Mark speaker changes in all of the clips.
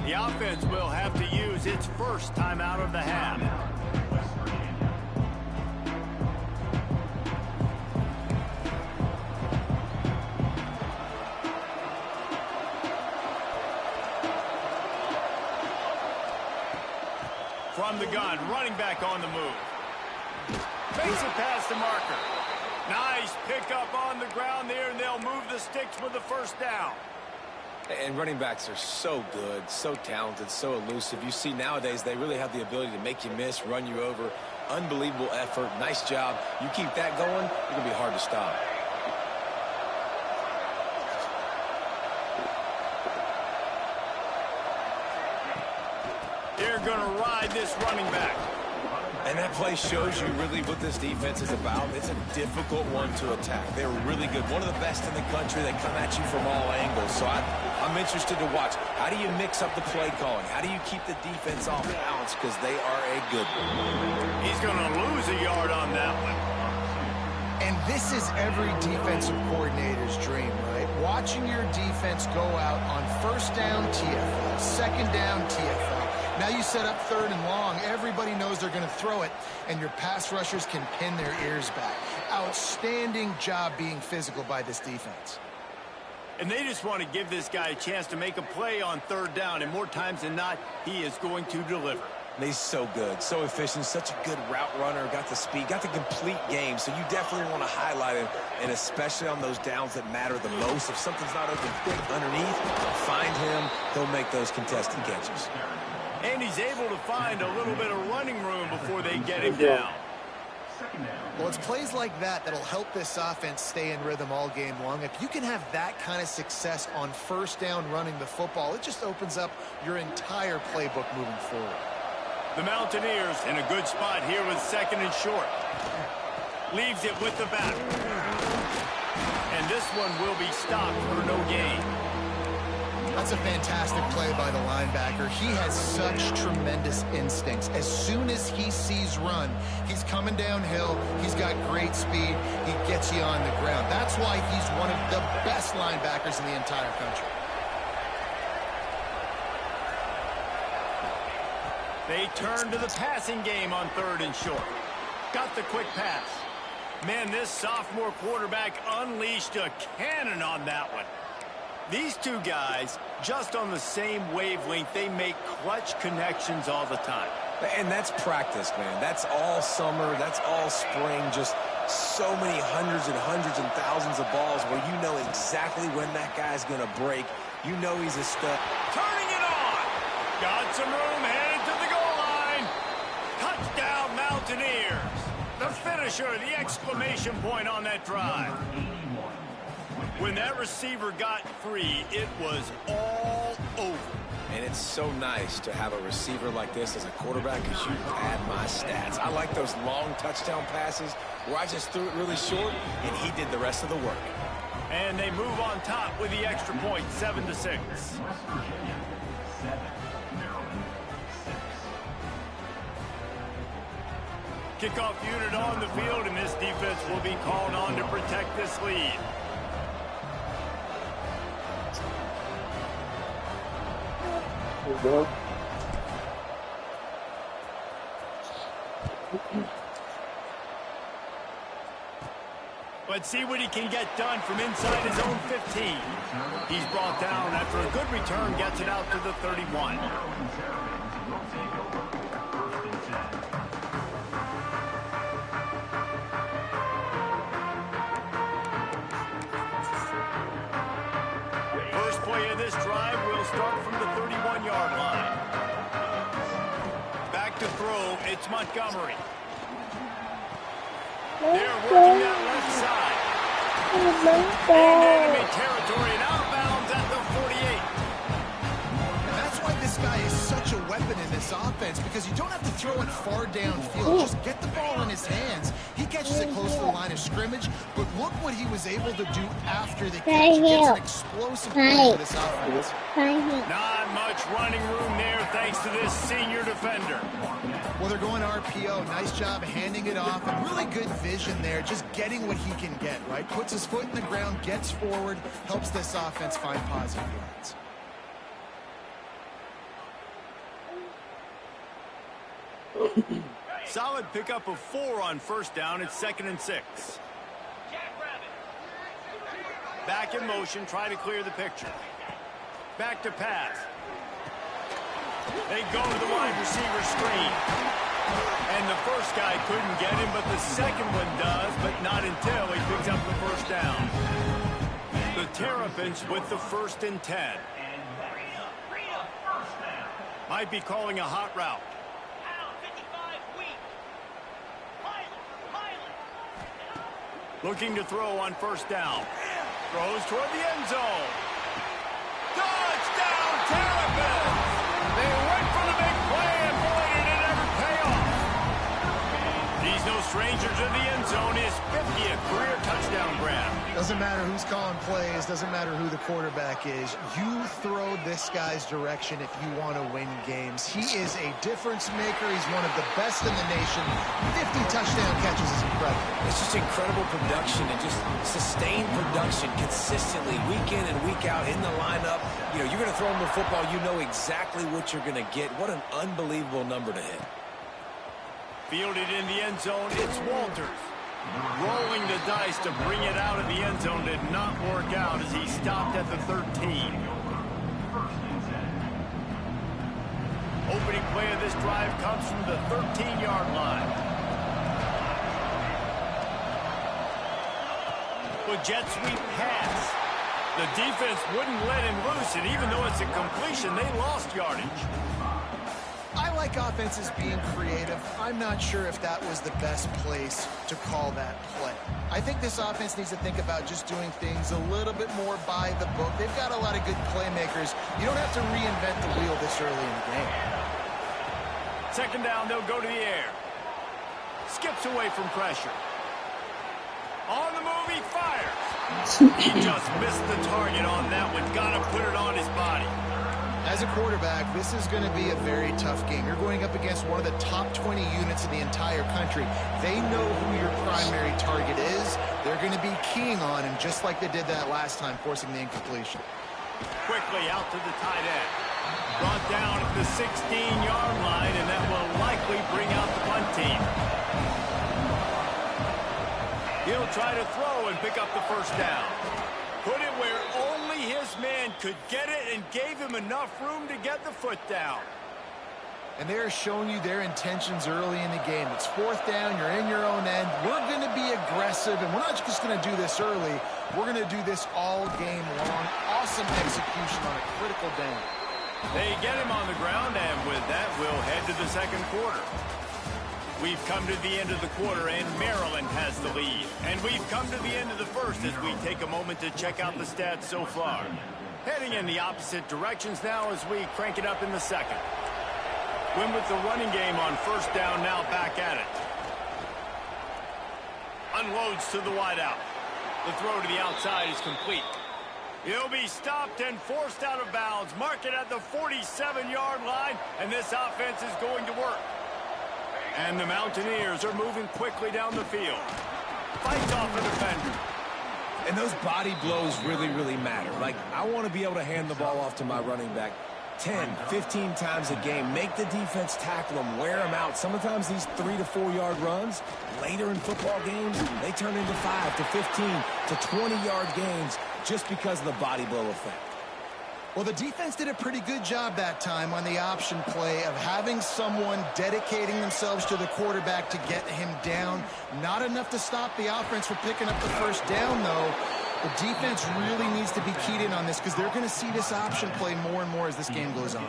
Speaker 1: The offense will have to use its first timeout of the half. From the gun, running back on the move. Makes it past the marker. Nice pickup on the ground there, and they'll move the sticks with the first down.
Speaker 2: And running backs are so good, so talented, so elusive. You see nowadays they really have the ability to make you miss, run you over. Unbelievable effort. Nice job. You keep that going, it's going to be hard to stop.
Speaker 1: They're going to ride this running back.
Speaker 2: And that play shows you really what this defense is about. It's a difficult one to attack. They're really good. One of the best in the country. They come at you from all angles. So I'm interested to watch. How do you mix up the play calling? How do you keep the defense off balance? Because they are a good one.
Speaker 1: He's going to lose a yard on that one.
Speaker 3: And this is every defensive coordinator's dream, right? Watching your defense go out on first down TFL, second down TFL. Now you set up third and long. Everybody knows they're going to throw it, and your pass rushers can pin their ears back. Outstanding job being physical by this defense.
Speaker 1: And they just want to give this guy a chance to make a play on third down, and more times than not, he is going to deliver.
Speaker 2: And he's so good, so efficient, such a good route runner, got the speed, got the complete game, so you definitely want to highlight him, and especially on those downs that matter the most. If something's not open quick underneath, find him, he'll make those contested catches.
Speaker 1: And he's able to find a little bit of running room before they get him down.
Speaker 3: Well, it's plays like that that'll help this offense stay in rhythm all game long. If you can have that kind of success on first down running the football, it just opens up your entire playbook moving forward.
Speaker 1: The Mountaineers in a good spot here with second and short. Leaves it with the back. And this one will be stopped for no gain.
Speaker 3: That's a fantastic play by the linebacker. He has such tremendous instincts. As soon as he sees run, he's coming downhill. He's got great speed. He gets you on the ground. That's why he's one of the best linebackers in the entire country.
Speaker 1: They turn to the passing game on third and short. Got the quick pass. Man, this sophomore quarterback unleashed a cannon on that one. These two guys, just on the same wavelength, they make clutch connections all the time.
Speaker 2: And that's practice, man. That's all summer. That's all spring. Just so many hundreds and thousands of balls where you know exactly when that guy's going to break. You know he's a stud.
Speaker 1: Turning it on. Got some room, headed to the goal line. Touchdown, Mountaineers. The finisher, the exclamation point on that drive. When that receiver got free, it was all over.
Speaker 2: And it's so nice to have a receiver like this as a quarterback because you pad my stats. I like those long touchdown passes where I just threw it really short and he did the rest of the work.
Speaker 1: And they move on top with the extra point, 7-6. Kickoff unit on the field, and this defense will be called on to protect this lead. Let's see what he can get done from inside his own 15. He's brought down after a good return, gets it out to the 31. First play of this drive will start from the 31-yard line. Back to throw, it's Montgomery. They're working that left side. And enemy territory and out of bounds at the 48.
Speaker 3: And that's why this guy is such a weapon in this offense, because you don't have to throw it far downfield. Just get the ball in his hands. He catches it close to the line of scrimmage, but look what he was able to do after the catch. He gets an explosive play in this offense.
Speaker 1: Not much running room there thanks to this senior defender.
Speaker 3: Well, they're going RPO. Nice job handing it off, and really good vision there, just getting what he can get, right? Puts his foot in the ground, gets forward, helps this offense find positive yards.
Speaker 1: Solid pickup of 4 on first down. It's 2nd and 6. Back in motion, try to clear the picture. Back to pass. They go to the wide receiver screen. And the first guy couldn't get him, but the second one does, but not until he picks up the first down. The Terrapins with the 1st and 10. Might be calling a hot route. Looking to throw on first down. Throws toward the end zone. Touchdown, Terrapins! They went for the big play, and boy, did it ever pay off. He's no stranger to the end zone. His 50th career touchdown grab.
Speaker 3: Doesn't matter who's calling plays, doesn't matter who the quarterback is. You throw this guy's direction if you want to win games. He is a difference maker. He's one of the best in the nation. 50 touchdown catches is incredible.
Speaker 2: It's just incredible production and just sustained production consistently week in and week out in the lineup. You know, you're going to throw him the football, you know exactly what you're going to get. What an unbelievable number to hit.
Speaker 1: Fielded in the end zone, it's Walters. Rolling the dice to bring it out of the end zone did not work out as he stopped at the 13. Opening play of this drive comes from the 13-yard line. With jet sweep pass. The defense wouldn't let him loose, and even though it's a completion, they lost yardage.
Speaker 3: I like offenses being creative. I'm not sure if that was the best place to call that play. I think this offense needs to think about just doing things a little bit more by the book. They've got a lot of good playmakers. You don't have to reinvent the wheel this early in the game.
Speaker 1: 2nd down, they'll go to the air. Skips away from pressure. On the move, he fires. He just missed the target on that one. Got to put it on his body.
Speaker 3: As a quarterback, this is going to be a very tough game. You're going up against one of the top 20 units in the entire country. They know who your primary target is. They're going to be keying on him, just like they did that last time, forcing the incompletion.
Speaker 1: Quickly out to the tight end. Brought down at the 16-yard line, and that will likely bring out the punt team. He'll try to throw and pick up the first down. Put it where only his man could get it and gave him enough room to get the foot down.
Speaker 3: And they're showing you their intentions early in the game. It's 4th down. You're in your own end. We're going to be aggressive, and we're not just going to do this early. We're going to do this all game long. Awesome execution on a critical down.
Speaker 1: They get him on the ground, and with that, we'll head to the 2nd quarter. We've come to the end of the quarter, and Maryland has the lead. And we've come to the end of the first as we take a moment to check out the stats so far. Heading in the opposite directions now as we crank it up in the 2nd. Win with the running game on first down, now back at it. Unloads to the wideout. The throw to the outside is complete. He'll be stopped and forced out of bounds. Mark it at the 47-yard line, and this offense is going to work. And the Mountaineers are moving quickly down the field. Fights off a defender.
Speaker 2: And those body blows really, really matter. Like, I want to be able to hand the ball off to my running back 10, 15 times a game. Make the defense tackle them, wear them out. Sometimes these 3 to 4 yard runs, later in football games, they turn into 5 to 15 to 20-yard gains just because of the body blow effect.
Speaker 3: Well, the defense did a pretty good job that time on the option play of having someone dedicating themselves to the quarterback to get him down. Not enough to stop the offense from picking up the first down, though. The defense really needs to be keyed in on this because they're going to see this option play more and more as this game goes on.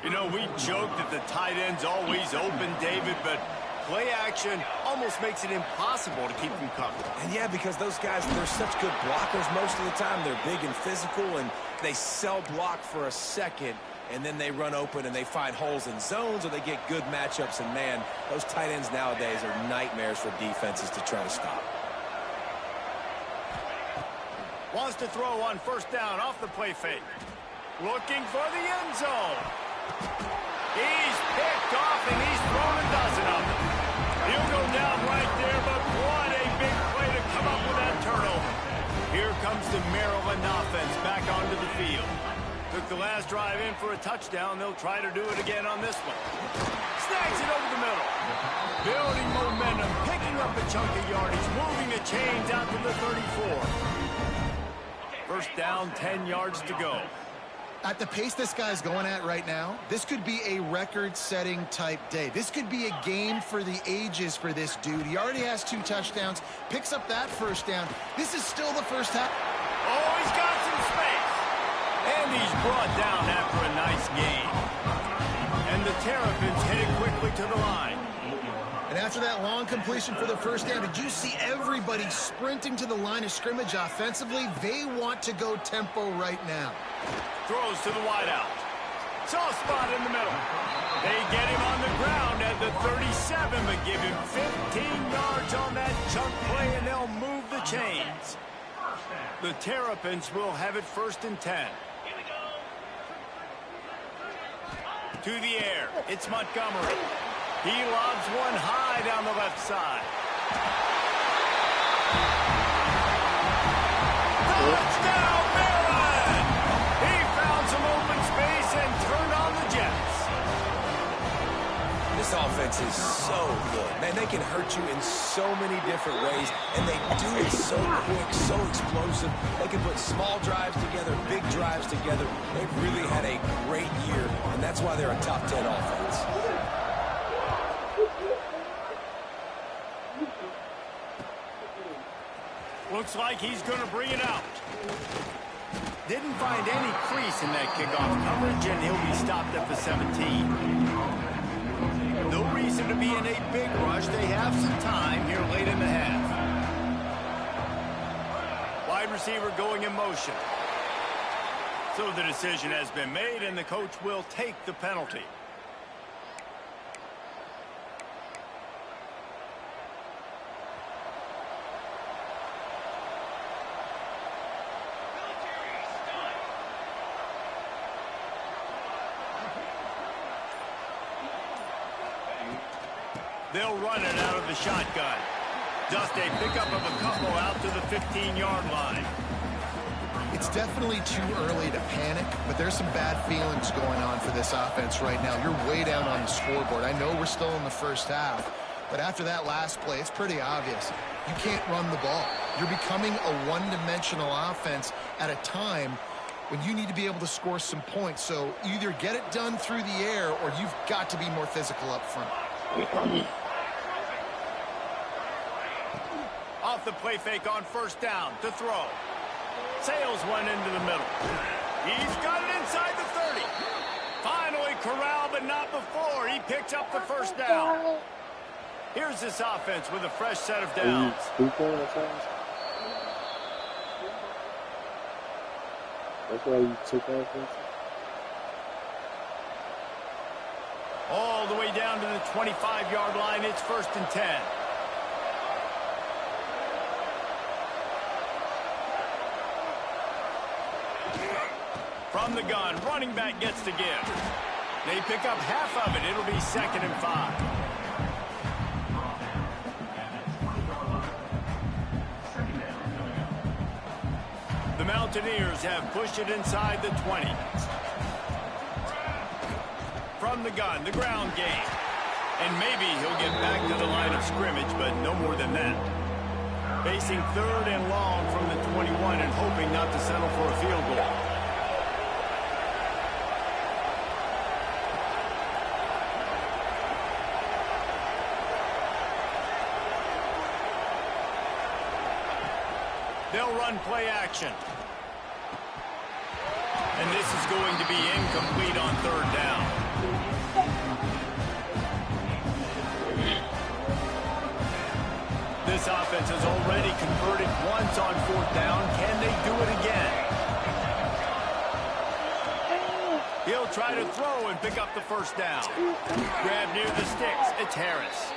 Speaker 1: You know, we joke that the tight end's always open, David, but play action almost makes it impossible to keep them covered.
Speaker 2: And yeah, because those guys, they're such good blockers most of the time. They're big and physical, and they sell block for a second, and then they run open and they find holes in zones or they get good matchups. And, man, those tight ends nowadays are nightmares for defenses to try to stop.
Speaker 1: Wants to throw on first down off the play fake. Looking for the end zone. He's picked off, and he's thrown a dozen of them. He'll go down right there, but what a big play to come up with that turnover. Here comes the Maryland offense back onto the field. Took the last drive in for a touchdown. They'll try to do it again on this one. Snags it over the middle. Building momentum, picking up a chunk of yardage, moving the chains out to the 34. First down, 10 yards to go.
Speaker 3: At the pace this guy's going at right now, this could be a record-setting type day. This could be a game for the ages for this dude. He already has 2 touchdowns, picks up that first down. This is still the first half.
Speaker 1: Oh, he's got some space. And he's brought down after a nice gain. And the Terrapins headed quickly to the line.
Speaker 3: And after that long completion for the first down, did you see everybody sprinting to the line of scrimmage offensively? They want to go tempo right now.
Speaker 1: Throws to the wideout. Soft spot in the middle. They get him on the ground at the 37, but give him 15 yards on that chunk play, and they'll move the chains. The Terrapins will have it first and 10. To the air. It's Montgomery. He lobs one high down the left side. Touchdown, Maryland! He found some open space and turned on the Jets.
Speaker 2: This offense is so good. Man, they can hurt you in so many different ways, and they do it so quick, so explosive. They can put small drives together, big drives together. They've really had a great year, and that's why they're a top 10 offense.
Speaker 1: Looks like he's going to bring it out. Didn't find any crease in that kickoff coverage, and he'll be stopped at the 17. No reason to be in a big rush. They have some time here late in the half. Wide receiver going in motion. So the decision has been made, and the coach will take the penalty. They'll run it out of the shotgun. Just a pickup of a couple out to the 15-yard line.
Speaker 3: It's definitely too early to panic, but there's some bad feelings going on for this offense right now. You're way down on the scoreboard. I know we're still in the first half, but after that last play, it's pretty obvious. You can't run the ball. You're becoming a one-dimensional offense at a time when you need to be able to score some points. So either get it done through the air or you've got to be more physical up front.
Speaker 1: Off the play fake on first down to throw. Sails one into the middle. He's got it inside the 30. Finally corralled, but not before. He picks up the first down. Here's this offense with a fresh set of downs.
Speaker 4: That's why you took offense.
Speaker 1: All the way down to the 25-yard line. It's first and 10. From the gun, running back gets to give. They pick up half of it. It'll be 2nd and 5. The Mountaineers have pushed it inside the 20. from the gun, the ground game. And maybe he'll get back to the line of scrimmage, but no more than that. Facing 3rd and long from the 21 and hoping not to settle for a field goal. They'll run play action. And this is going to be incomplete on 3rd down. This offense has already converted once on 4th down. Can they do it again? He'll try to throw and pick up the 1st down. Grab near the sticks. It's Harris.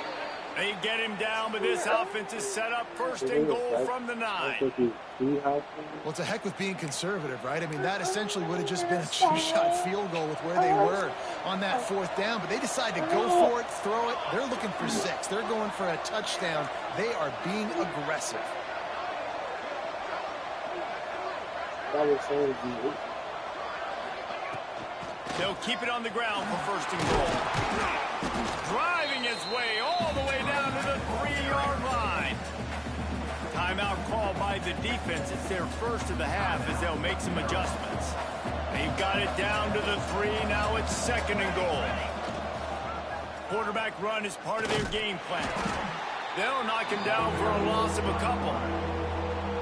Speaker 1: They get him down, but this offense is set up 1st and goal from the 9.
Speaker 3: Well, it's a heck with being conservative, right? I mean, that essentially would have just been a two-shot field goal with where they were on that 4th down, but they decide to go for it, throw it. They're looking for 6. They're going for a touchdown. They are being aggressive.
Speaker 1: They'll keep it on the ground for 1st and goal. Driving his way all the way down to the 3-yard line. Timeout called by the defense. It's their first of the half as they'll make some adjustments. They've got it down to the 3. Now it's 2nd and goal. Quarterback run is part of their game plan. They'll knock him down for a loss of a couple.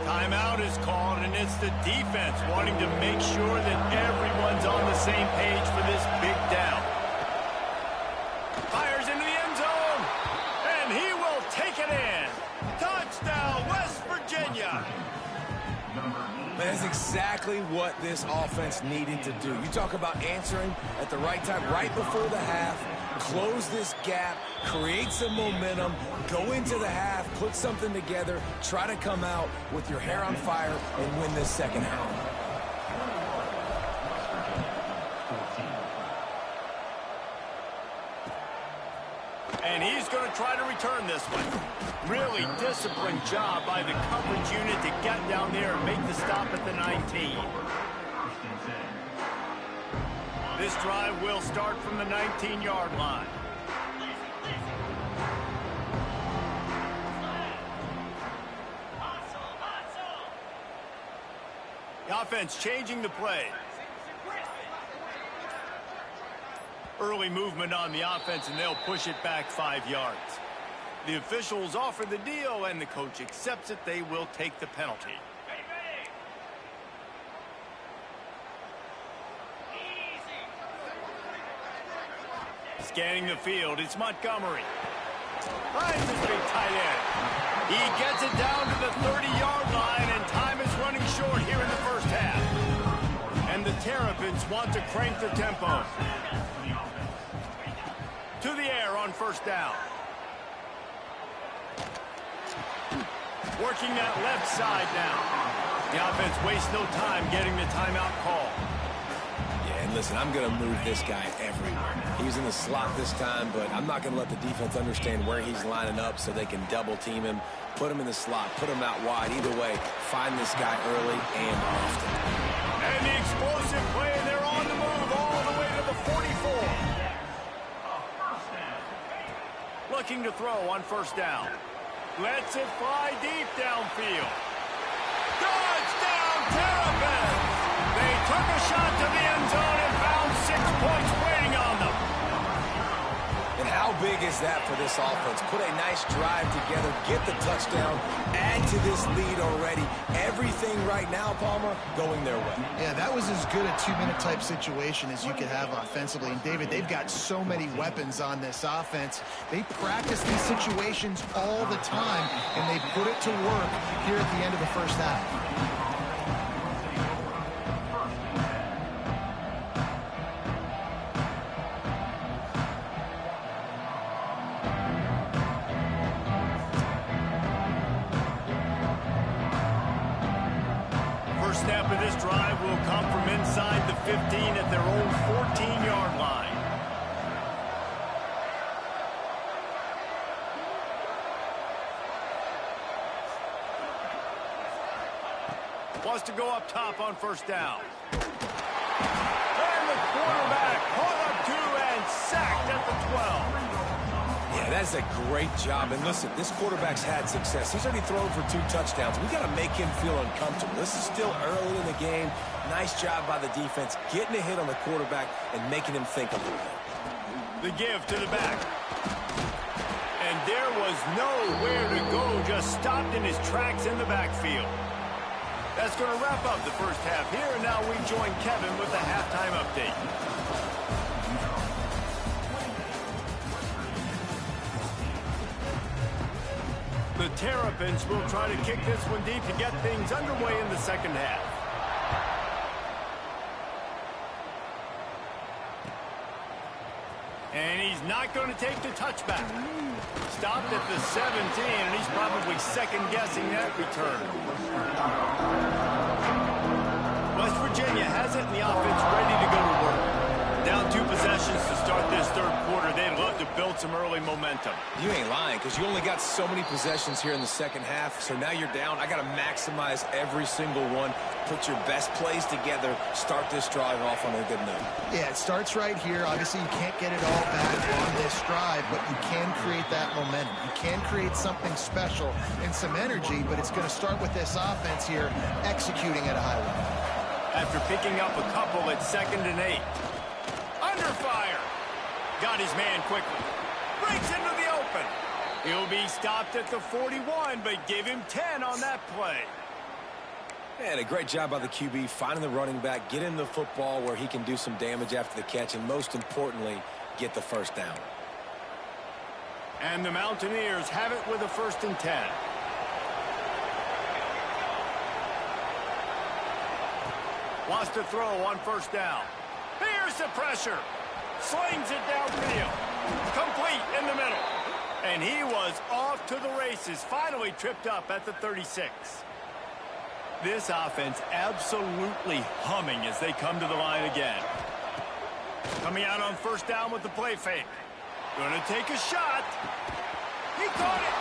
Speaker 1: Timeout is called, and it's the defense wanting to make sure that everyone's on the same page for this big down. Fires into the end zone, and he will take it in. Touchdown, West Virginia.
Speaker 2: That's exactly what this offense needed to do. You talk about answering at the right time, right before the half, close this gap, create some momentum, go into the half, put something together, try to come out with your hair on fire and win this 2nd half.
Speaker 1: And he's going to try to return this one. Really disciplined job by the coverage unit to get down there and make the stop at the 19. This drive will start from the 19-yard line. The offense changing the play. Early movement on the offense, and they'll push it back 5 yards. The officials offer the deal, and the coach accepts it. They will take the penalty. Scanning the field, it's Montgomery. Finds his big tight end. He gets it down to the 30-yard line, and time is running short here in the 1st half. And the Terrapins want to crank the tempo. To the air on 1st down. Working that left side now. The offense wastes no time getting the timeout call.
Speaker 2: Yeah, and listen, I'm going to move this guy everywhere. He's in the slot this time, but I'm not going to let the defense understand where he's lining up so they can double team him, put him in the slot, put him out wide. Either way, find this guy early and often.
Speaker 1: And the explosive play, and they're on the move all the way to the 44. Looking to throw on 1st down. Lets it fly deep downfield. Touchdown, Terrapins! They took a shot to the end zone and found 6 points waiting on them.
Speaker 2: And how big is that for this offense? Put a nice drive together, get the touchdown, add to this lead already. Everything right now, Palmer, going their way.
Speaker 3: Yeah, that was as good a 2-minute type situation as you could have offensively. And, David, they've got so many weapons on this offense. They practice these situations all the time, and they put it to work here at the end of the 1st half.
Speaker 1: Snap of this drive will come from inside the 15 at their own 14-yard line. Wants to go up top on 1st down. And the quarterback caught up 2 and
Speaker 2: Yeah, that's a great job. And listen, this quarterback's had success. He's already thrown for 2 touchdowns. We got to make him feel uncomfortable. This is still early in the game. Nice job by the defense, getting a hit on the quarterback and making him think a little bit.
Speaker 1: The give to the back. And there was nowhere to go, just stopped in his tracks in the backfield. That's going to wrap up the first half here, and now we join Kevin with the halftime update. The Terrapins will try to kick this one deep to get things underway in the second half. And he's not going to take the touchback. Stopped at the 17, and he's probably second-guessing that return. West Virginia has it, and the offense ready to go to work. Down 2 possessions to start this third quarter. They'd love to build some early momentum.
Speaker 2: You ain't lying, because you only got so many possessions here in the second half, so now you're down. I got to maximize every single one. Put your best plays together. Start this drive off on a good note.
Speaker 3: Yeah, it starts right here. Obviously, you can't get it all back on this drive, but you can create that momentum. You can create something special and some energy, but it's going to start with this offense here executing at a high level.
Speaker 1: After picking up a couple at 2nd and 8. Under fire. Got his man quickly. Breaks into the open. He'll be stopped at the 41, but give him 10 on that play.
Speaker 2: And a great job by the QB, finding the running back, get him the football where he can do some damage after the catch, and most importantly, get the first down.
Speaker 1: And the Mountaineers have it with a 1st and 10. Wants to throw on 1st down. Here's the pressure. Slings it downfield. Complete in the middle. And he was off to the races. Finally tripped up at the 36. This offense absolutely humming as they come to the line again. Coming out on 1st down with the play fake. Gonna take a shot. He caught it.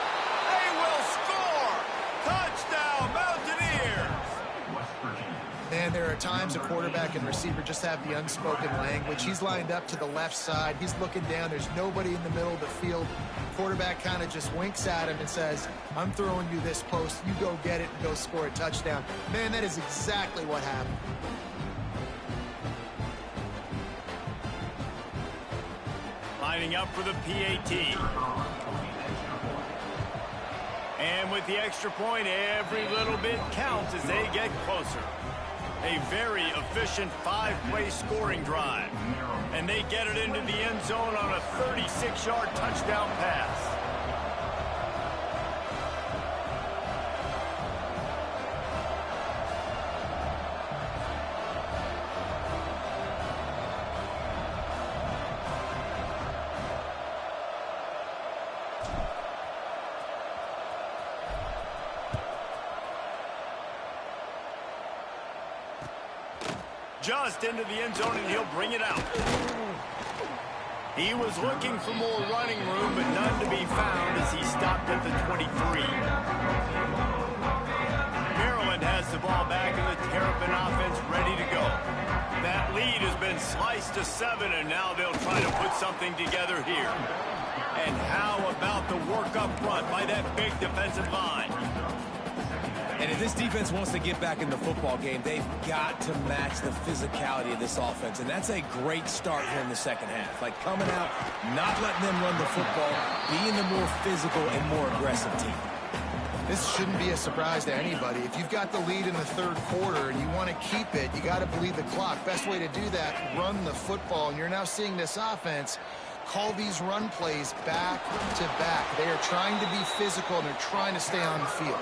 Speaker 1: They will score. Touchdown, Mountaineers.
Speaker 3: And there are times a quarterback and receiver just have the unspoken language. He's lined up to the left side. He's looking down. There's nobody in the middle of the field. Quarterback kind of just winks at him and says, I'm throwing you this post. You go get it and go score a touchdown. Man, that is exactly what happened.
Speaker 1: Lining up for the PAT. And with the extra point, every little bit counts as they get closer. A very efficient 5-play scoring drive. And they get it into the end zone on a 36-yard touchdown pass. Just into the end zone, and he'll bring it out. He was looking for more running room, but none to be found as he stopped at the 23. Maryland has the ball back, and the Terrapin offense ready to go. That lead has been sliced to 7, and now they'll try to put something together here. And how about the work up front by that big defensive line?
Speaker 2: And if this defense wants to get back in the football game, they've got to match the physicality of this offense. And that's a great start here in the second half. Like coming out, not letting them run the football, being the more physical and more aggressive team.
Speaker 3: This shouldn't be a surprise to anybody. If you've got the lead in the third quarter and you want to keep it, you got to bleed the clock. Best way to do that, run the football. And you're now seeing this offense call these run plays back to back. They are trying to be physical, and they're trying to stay on the field.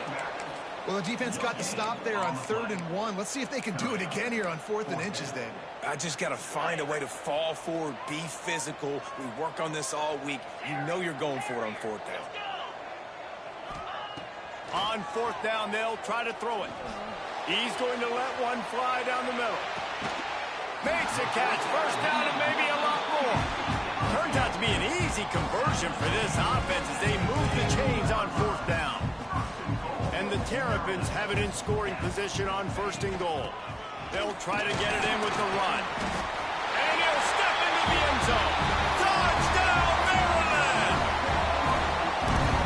Speaker 3: Well, the defense got the stop there on 3rd and 1. Let's see if they can do it again here on 4th and inches, David.
Speaker 2: I just got to find a way to fall forward, be physical. We work on this all week. You know you're going for it on 4th down.
Speaker 1: On 4th down, they'll try to throw it. He's going to let one fly down the middle. Makes a catch. 1st down and maybe a lot more. Turns out to be an easy conversion for this offense as they move the chains on 4th down. And the Terrapins have it in scoring position on 1st and goal. They'll try to get it in with the run. And he'll step into the end zone. Touchdown,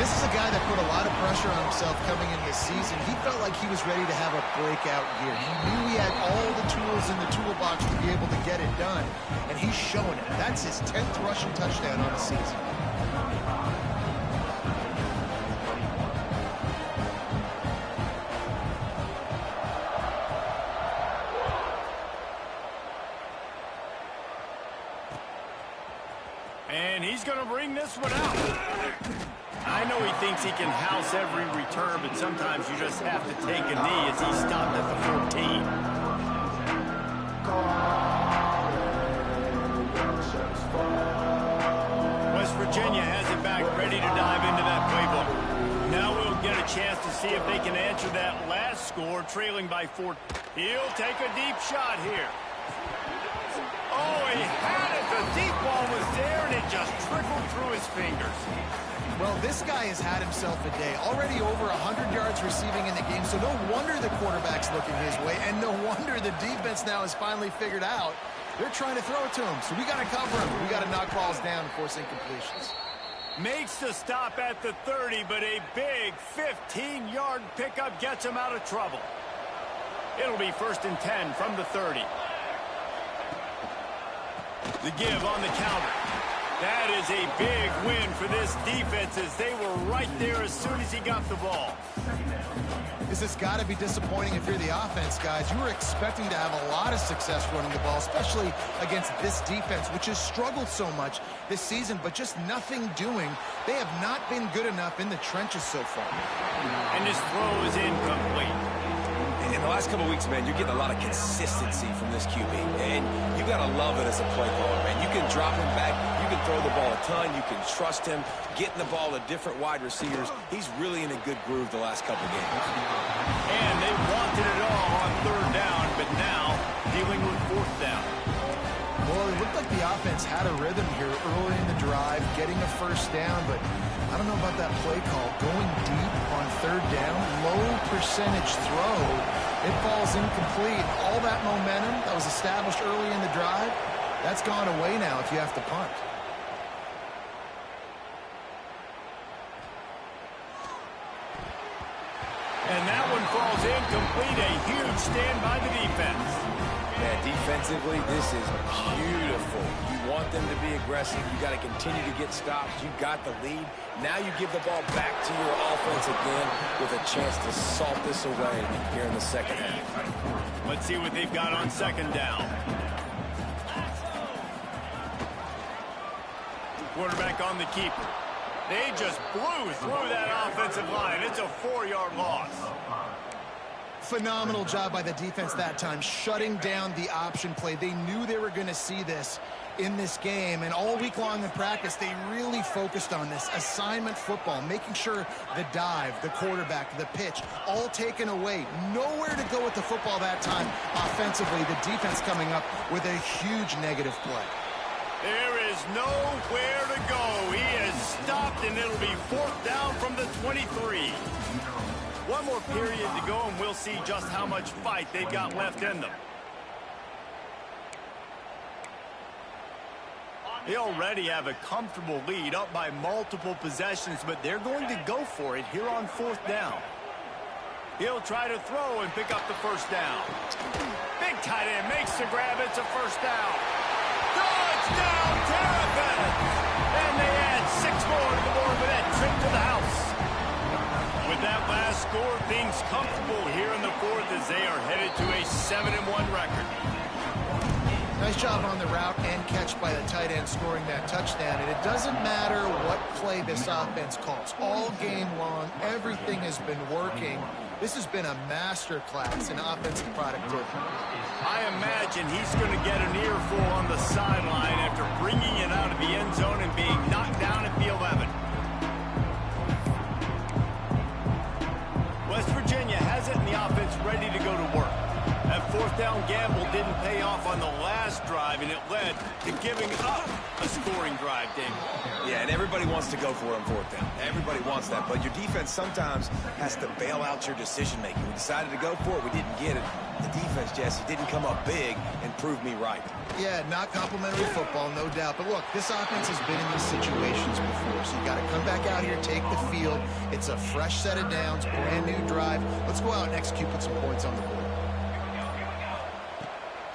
Speaker 3: this is a guy that put a lot of pressure on himself coming into this season. He felt like he was ready to have a breakout year. He knew he had all the tools in the toolbox to be able to get it done, and he's showing it. That's his 10th rushing touchdown on the season.
Speaker 1: And he's going to bring this one out. I know he thinks he can house every return, but sometimes you just have to take a knee as he stopped at the 14. West Virginia has it back, ready to dive into that playbook. Now we'll get a chance to see if they can answer that last score, trailing by 4. He'll take a deep shot here. Oh, he had it. The deep ball was there, and it just trickled through his fingers.
Speaker 3: Well, this guy has had himself a day. Already over 100 yards receiving in the game, so no wonder the quarterback's looking his way, and no wonder the defense now has finally figured out they're trying to throw it to him. So we got to cover him. We got to knock balls down and force incompletions.
Speaker 1: Makes the stop at the 30, but a big 15-yard pickup gets him out of trouble. It'll be 1st and 10 from the 30. The give on the counter. That is a big win for this defense as they were right there as soon as he got the ball.
Speaker 3: This has got to be disappointing if you're the offense, guys. You were expecting to have a lot of success running the ball, especially against this defense, which has struggled so much this season, but just nothing doing. They have not been good enough in the trenches so far.
Speaker 1: And this throw is incomplete.
Speaker 2: In the last couple of weeks, man, you're getting a lot of consistency from this QB. And you got to love it as a play caller, man. You can drop him back. You can throw the ball a ton. You can trust him. Getting the ball to different wide receivers. He's really in a good groove the last couple of games.
Speaker 1: And they wanted it all on 3rd down, but now dealing with 4th down.
Speaker 3: Well, it looked like the offense had a rhythm here early in the drive, getting a 1st down, but I don't know about that play call. Going deep on 3rd down, low percentage throw, it falls incomplete. All that momentum that was established early in the drive, that's gone away now if you have to punt.
Speaker 1: And that one falls incomplete. A huge stand by the defense.
Speaker 2: Yeah, defensively, this is beautiful. You want them to be aggressive. You got to continue to get stops. You got the lead. Now you give the ball back to your offense again with a chance to salt this away here in the 2nd half.
Speaker 1: Let's see what they've got on 2nd down. Quarterback on the keeper. They just blew through that offensive line. It's a 4-yard loss.
Speaker 3: Phenomenal job by the defense that time, shutting down the option play. They knew they were going to see this in this game, and all week long in practice, they really focused on this assignment football, making sure the dive, the quarterback, the pitch, all taken away. Nowhere to go with the football that time offensively. The defense coming up with a huge negative play.
Speaker 1: There is nowhere to go. He has stopped, and it'll be 4th down from the 23. One more period to go, and we'll see just how much fight they've got left in them. They already have a comfortable lead, up by multiple possessions, but they're going to go for it here on 4th down. He'll try to throw and pick up the 1st down. Big tight end makes the grab. It's a 1st down. Touchdown, Terrapins! And they add 6 more to the board with that trip to the house. With that last score, things comfortable here in the 4th as they are headed to a 7-1 record.
Speaker 3: Nice job on the route and catch by the tight end scoring that touchdown. And it doesn't matter what play this offense calls. All game long, everything has been working. This has been a masterclass in offensive productivity.
Speaker 1: I imagine he's going to get an earful on the sideline after bringing it out of the end zone and being knocked down at the 11. West Virginia has it, and the offense ready to go to work. That 4th down gamble didn't pay off on the last last drive, and it led to giving up a scoring drive, David.
Speaker 2: Yeah, and everybody wants to go for it on fourth down. Everybody wants that, but your defense sometimes has to bail out your decision-making. We decided to go for it. We didn't get it. The defense, Jesse, didn't come up big and prove me right.
Speaker 3: Yeah, not complimentary football, no doubt. But look, this offense has been in these situations before, so you got to come back out here, take the field. It's a fresh set of downs, brand new drive. Let's go out and execute, put some points on the board.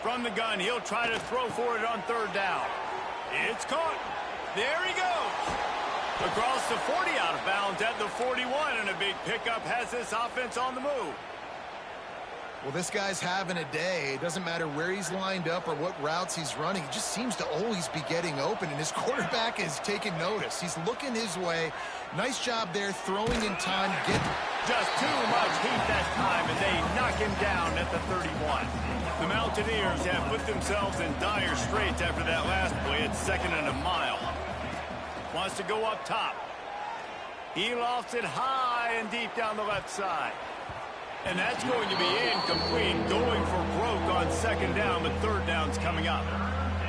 Speaker 1: From the gun, he'll try to throw for it on third down. It's caught. There he goes. Across the 40, out of bounds at the 41, and a big pickup has this offense on the move.
Speaker 3: Well, this guy's having a day. It doesn't matter where he's lined up or what routes he's running. He just seems to always be getting open, and his quarterback is taking notice. He's looking his way. Nice job there, throwing in time.
Speaker 1: Just too much heat that time, and they knock him down at the 31. The Mountaineers have put themselves in dire straits after that last play at 2nd and a mile. Wants to go up top. He lofts it high and deep down the left side. And that's going to be incomplete, going for broke on 2nd down, but 3rd down's coming up.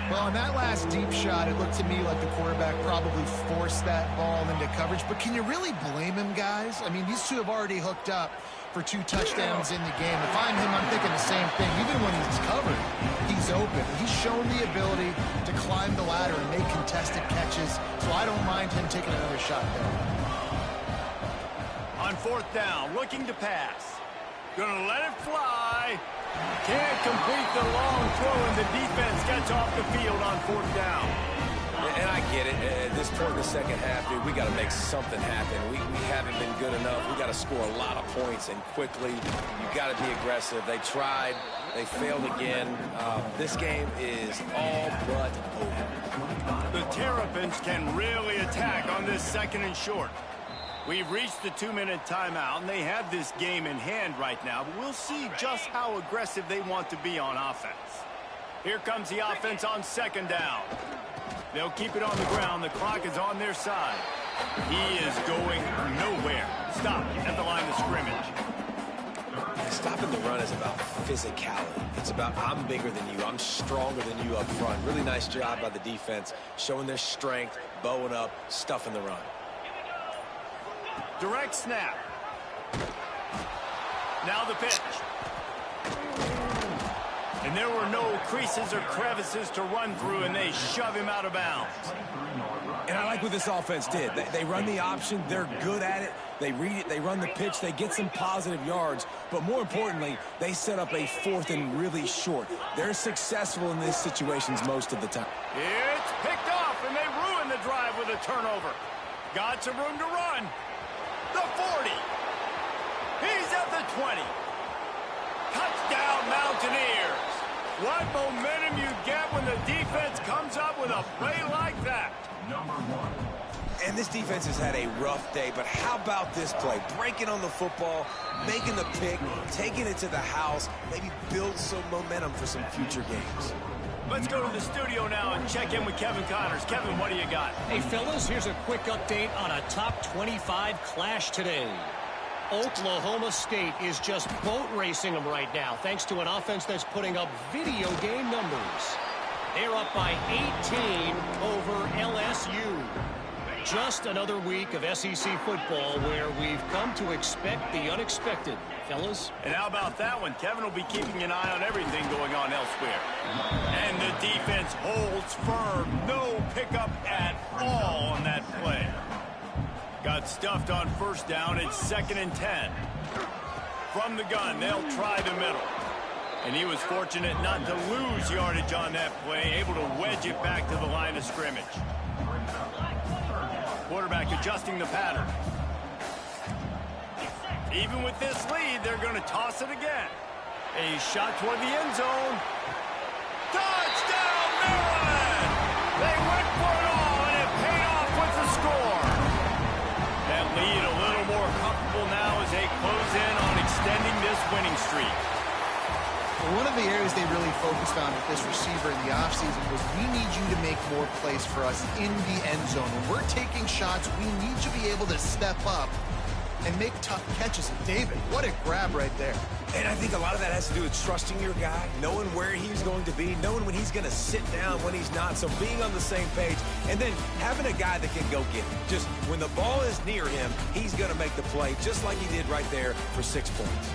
Speaker 3: Well, on that last deep shot, it looked to me like the quarterback probably forced that ball into coverage. But can you really blame him, guys? I mean, these two have already hooked up for 2 touchdowns in the game. If I'm him, I'm thinking the same thing. Even when he's covered, he's open. He's shown the ability to climb the ladder and make contested catches, so I don't mind him taking another shot there.
Speaker 1: On 4th down, looking to pass. Gonna let it fly. Can't complete the long throw, and the defense gets off the field on 4th down.
Speaker 2: And I get it. At this point in the second half, dude, we got to make something happen. We haven't been good enough. We got to score a lot of points and quickly. You got to be aggressive. They tried. They failed again. This game is all but over.
Speaker 1: The Terrapins can really attack on this 2nd and short. We've reached the 2-minute timeout, and they have this game in hand right now, but we'll see just how aggressive they want to be on offense. Here comes the offense on 2nd down. They'll keep it on the ground. The clock is on their side. He is going nowhere. Stop at the line of scrimmage.
Speaker 2: Stopping the run is about physicality. It's about I'm bigger than you. I'm stronger than you up front. Really nice job by the defense, showing their strength, bowing up, stuffing the run.
Speaker 1: Direct snap. Now the pitch. And there were no creases or crevices to run through, and they shove him out of bounds.
Speaker 2: And I like what this offense did. They run the option. They're good at it. They read it. They run the pitch. They get some positive yards. But more importantly, they set up a 4th and really short. They're successful in these situations most of the time.
Speaker 1: It's picked off, and they ruin the drive with a turnover. Got some room to run. The 40. He's at the 20. Touchdown, Mountaineers. What momentum you get when the defense comes up with a play like that.
Speaker 2: And this defense has had a rough day, but how about this play? Breaking on the football, making the pick, taking it to the house, maybe build some momentum for some future games.
Speaker 1: Let's go to the studio now and check in with Kevin Connors. Kevin, what do you got?
Speaker 5: Hey, fellas, here's a quick update on a top 25 clash today. Oklahoma State is just boat racing them right now, thanks to an offense that's putting up video game numbers. They're up by 18 over LSU. Just another week of SEC football where we've come to expect the unexpected, fellas.
Speaker 1: And how about that one? Kevin will be keeping an eye on everything going on elsewhere. And the defense holds firm. No pickup at all on that play. Got stuffed on 1st down. It's 2nd and 10. From the gun, they'll try the middle. And he was fortunate not to lose yardage on that play, able to wedge it back to the line of scrimmage. Quarterback adjusting the pattern. Even with this lead, they're going to toss it again. A shot toward the end zone. Touchdown, Maryland! They went for it all, and it paid off with the score. That lead a little more comfortable now as they close in on extending this winning streak.
Speaker 3: One of the areas they really focused on with this receiver in the offseason was we need you to make more plays for us in the end zone. When we're taking shots, we need to be able to step up and make tough catches. And David, what a grab right there.
Speaker 2: And I think a lot of that has to do with trusting your guy, knowing where he's going to be, knowing when he's going to sit down, when he's not, so being on the same page, and then having a guy that can go get it. Just when the ball is near him, he's going to make the play, just like he did right there for 6 points.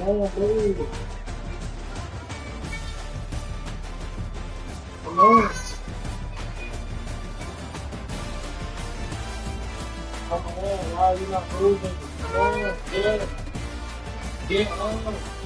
Speaker 4: Come on, baby. Come on. Come on, why are you not moving? Come on, get up. Get up.